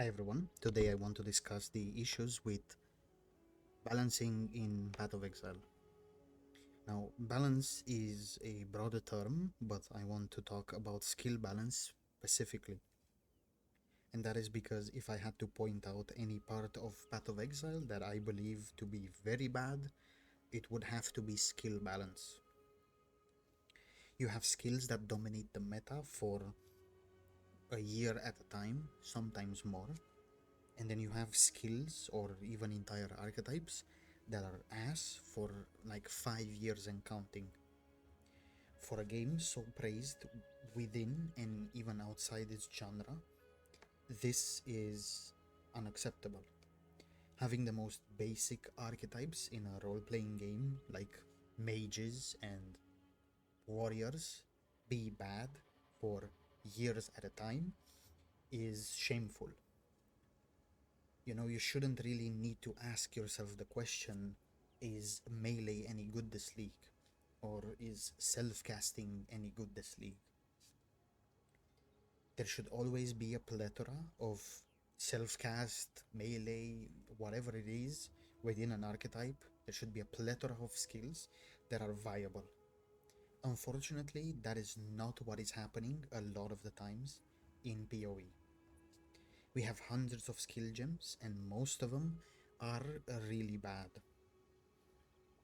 Hi everyone, today I want to discuss the issues with balancing in Path of Exile. Now, balance is a broader term, but I want to talk about skill balance specifically. And that is because if I had to point out any part of Path of Exile that I believe to be very bad, it would have to be skill balance. You have skills that dominate the meta for a year at a time, sometimes more, and then you have skills or even entire archetypes that are ass for like 5 years and counting. For a game so praised within and even outside its genre, this is unacceptable. Having the most basic archetypes in a role playing game like mages and warriors be bad for years at a time is shameful. You shouldn't really need to ask yourself the question, is melee any good this league? Or is self casting any good this league? There should always be a plethora of self cast, melee, whatever it is within an archetype. There should be a plethora of skills that are viable. Unfortunately, that is not what is happening a lot of the times in PoE. We have hundreds of skill gems, and most of them are really bad.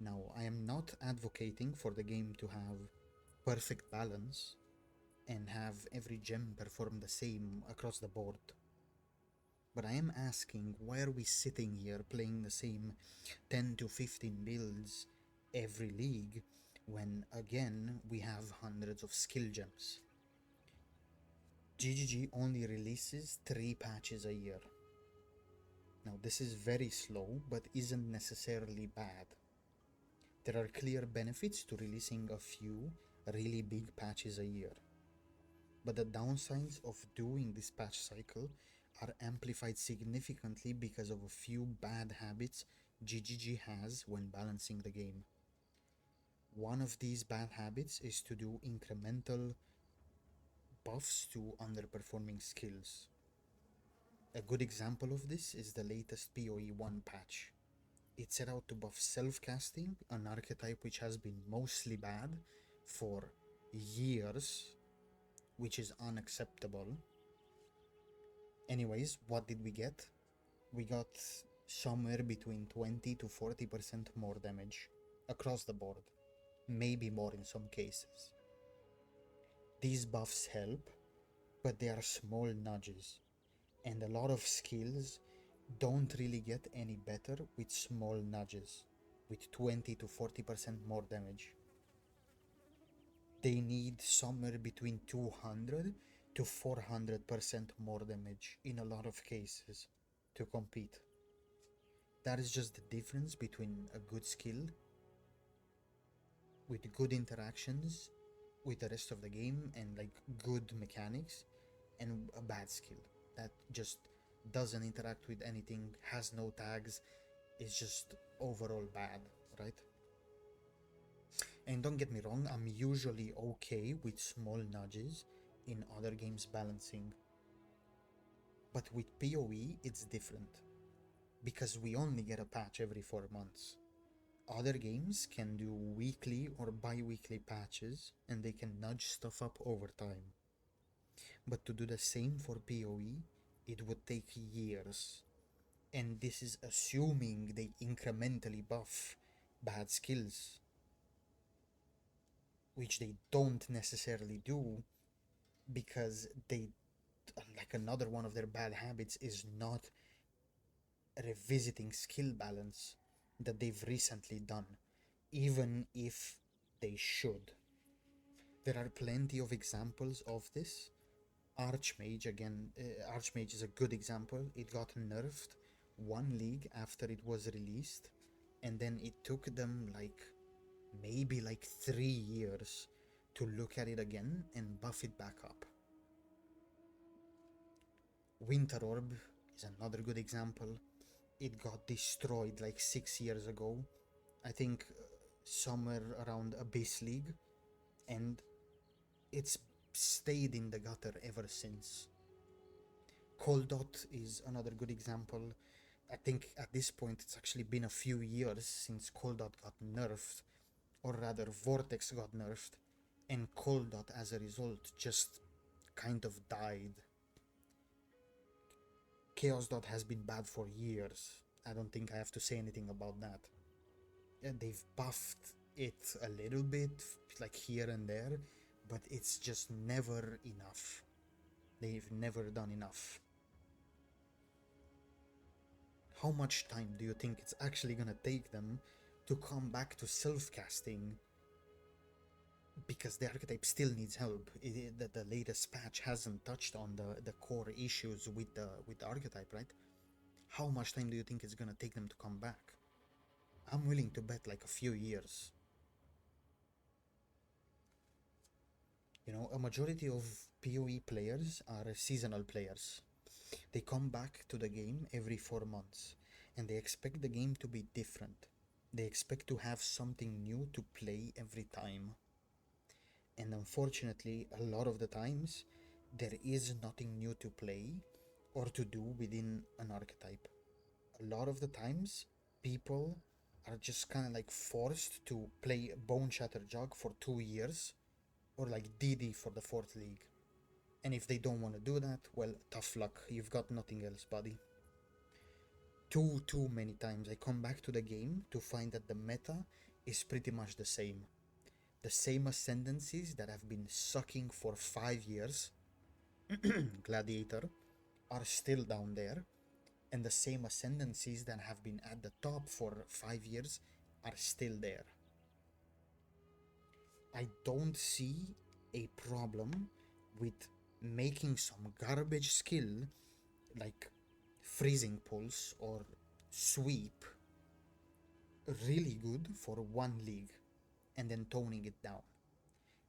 Now, I am not advocating for the game to have perfect balance and have every gem perform the same across the board. But I am asking, why are we sitting here playing the same 10 to 15 builds every league when, again, we have hundreds of skill gems? GGG only releases 3 patches a year. Now, this is very slow, but isn't necessarily bad. There are clear benefits to releasing a few really big patches a year. But the downsides of doing this patch cycle are amplified significantly because of a few bad habits GGG has when balancing the game. One of these bad habits is to do incremental buffs to underperforming skills. A good example of this is the latest PoE 1 patch. It set out to buff self-casting, an archetype which has been mostly bad for years, which is unacceptable. Anyways, what did we get? We got somewhere between 20 to 40% more damage across the board, maybe more in some cases. These buffs help, but they are small nudges, and a lot of skills don't really get any better with small nudges, with 20 to 40% more damage. They need somewhere between 200 to 400% more damage in a lot of cases to compete. That is just the difference between a good skill with good interactions with the rest of the game and like good mechanics and a bad skill that just doesn't interact with anything, has no tags, is just overall bad, right? And don't get me wrong, I'm usually okay with small nudges in other games balancing. But with PoE, it's different because we only get a patch every 4 months. Other games can do weekly or bi-weekly patches and they can nudge stuff up over time. But to do the same for PoE, it would take years. And this is assuming they incrementally buff bad skills, which they don't necessarily do because they, like, another one of their bad habits is not revisiting skill balance that they've recently done, even if they should. There are plenty of examples of this. Archmage, again, Archmage is a good example. It got nerfed one league after it was released, and then it took them like maybe like 3 years to look at it again and buff it back up. Winter Orb is another good example. It got destroyed like 6 years ago, I think, somewhere around Abyss League, and it's stayed in the gutter ever since. Cold Dot is another good example. I think at this point it's actually been a few years since Cold Dot got nerfed, or rather Vortex got nerfed, and Cold Dot as a result just kind of died. Chaos Dot has been bad for years. I don't think I have to say anything about that. They've buffed it a little bit, like here and there, but it's just never enough. They've never done enough. How much time do you think it's actually gonna take them to come back to self-casting? Because the archetype still needs help. The latest patch hasn't touched on the core issues with the archetype, right? How much time do you think it's gonna take them to come back? I'm willing to bet like a few years. You know, a majority of PoE players are seasonal players. They come back to the game every 4 months and they expect the game to be different. They expect to have something new to play every time. And unfortunately, a lot of the times, there is nothing new to play or to do within an archetype. A lot of the times, people are just kind of like forced to play Bone Shatter Jug for 2 years or like DD for the 4th league. And if they don't want to do that, well, tough luck. You've got nothing else, buddy. Too many times I come back to the game to find that the meta is pretty much the same. The same ascendancies that have been sucking for 5 years, Gladiator, are still down there, and the same ascendancies that have been at the top for 5 years are still there. I don't see a problem with making some garbage skill like freezing pulse or sweep really good for one league and then toning it down.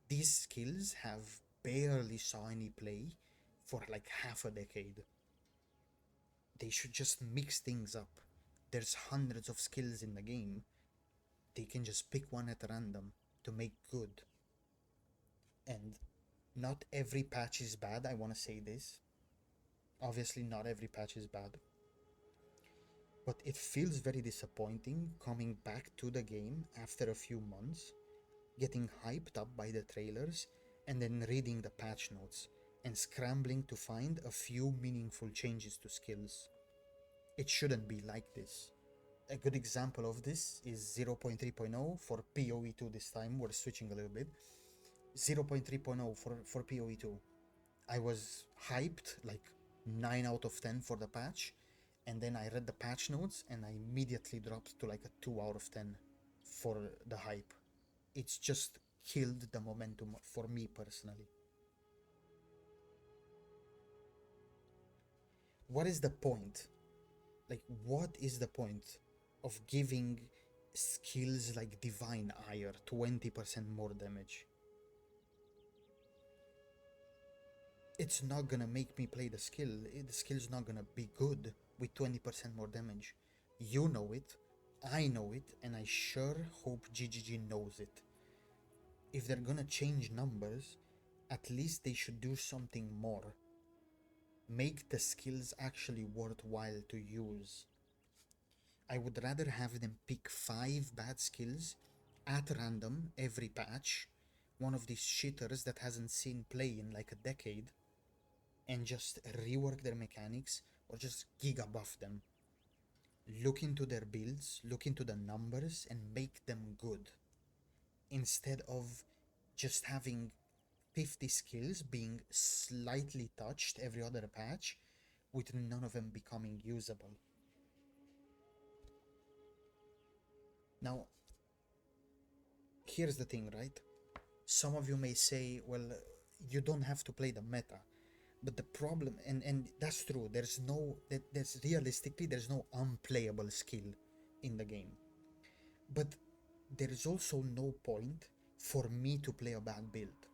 These skills have barely saw any play for like half a decade. They should just mix things up. There's hundreds of skills in the game. They can just pick one at random to make good. And not every patch is bad, I want to say this. Obviously, not every patch is bad. But it feels very disappointing coming back to the game after a few months, getting hyped up by the trailers, and then reading the patch notes and scrambling to find a few meaningful changes to skills. It shouldn't be like this. A good example of this is 0.3.0 for PoE2 this time. We're switching a little bit. 0.3.0 for PoE2. I was hyped like 9 out of 10 for the patch, and then I read the patch notes and I immediately dropped to like a 2 out of 10 for the hype. It's just killed the momentum for me personally. What is the point? Like, what is the point of giving skills like Divine Ire 20% more damage? It's not gonna make me play the skill. The skill's not gonna be good with 20% more damage. You know it, I know it, and I sure hope GGG knows it. If they're gonna change numbers, at least they should do something more. Make the skills actually worthwhile to use. I would rather have them pick 5 bad skills at random every patch, one of these shitters that hasn't seen play in like a decade, and just rework their mechanics or just giga buff them. Look into their builds, look into the numbers, and make them good. Instead of just having 50 skills being slightly touched every other patch, with none of them becoming usable. Now, here's the thing, right? Some of you may say, well, you don't have to play the meta. But the problem, and that's true, there's realistically, there's no unplayable skill in the game. But there is also no point for me to play a bad build.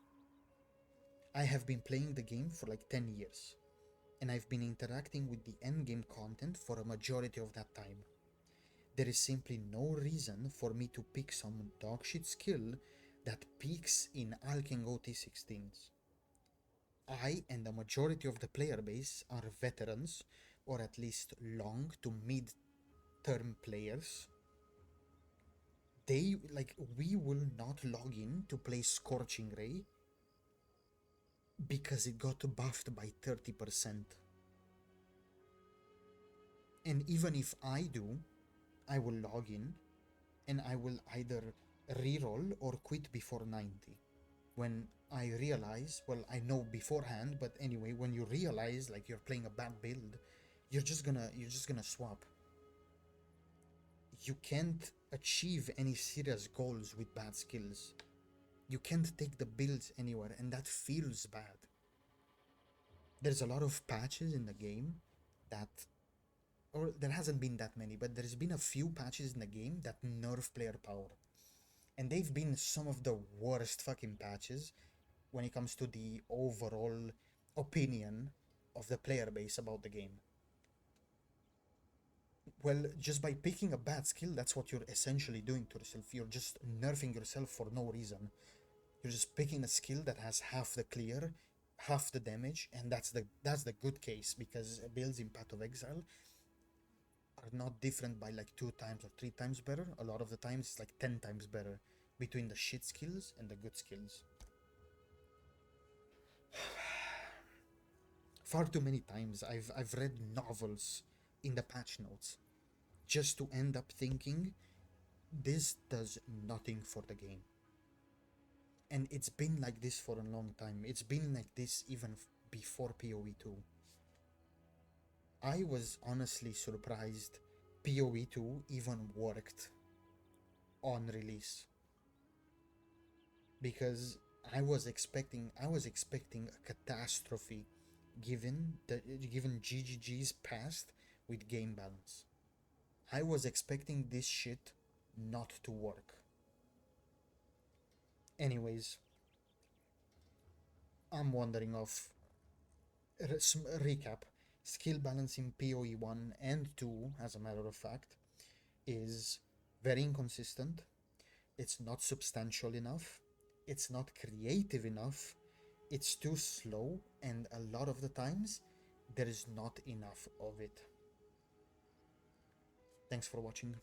I have been playing the game for like 10 years, and I've been interacting with the endgame content for a majority of that time. There is simply no reason for me to pick some dogshit skill that peaks in Alking OT16s. I and the majority of the player base are veterans, or at least long to mid term players. They, like, we will not log in to play Scorching Ray because it got buffed by 30%. And even if I do, I will log in and I will either reroll or quit before 90. When I realize, well, I know beforehand, but anyway, when you realize like you're playing a bad build, you're just gonna swap. You can't achieve any serious goals with bad skills. You can't take the builds anywhere, and that feels bad. There's a lot of patches in the game that, or there hasn't been that many, but there's been a few patches in the game that nerf player power. And they've been some of the worst fucking patches when it comes to the overall opinion of the player base about the game. Well, just by picking a bad skill, that's what you're essentially doing to yourself. You're just nerfing yourself for no reason. You're just picking a skill that has half the clear, half the damage, and that's the good case, because builds in Path of Exile are not different by like 2 times or 3 times better. A lot of the times it's like 10 times better between the shit skills and the good skills. Far too many times I've read novels in the patch notes just to end up thinking this does nothing for the game. And it's been like this for a long time. It's been like this even before PoE 2. I was honestly surprised PoE 2 even worked on release, because I was expecting a catastrophe given GGG's past with game balance. I was expecting this shit not to work. Anyways, I'm wandering off. Recap. Skill balance in PoE 1 and 2, as a matter of fact, is very inconsistent. It's not substantial enough. It's not creative enough. It's too slow, and a lot of the times there is not enough of it. Thanks for watching.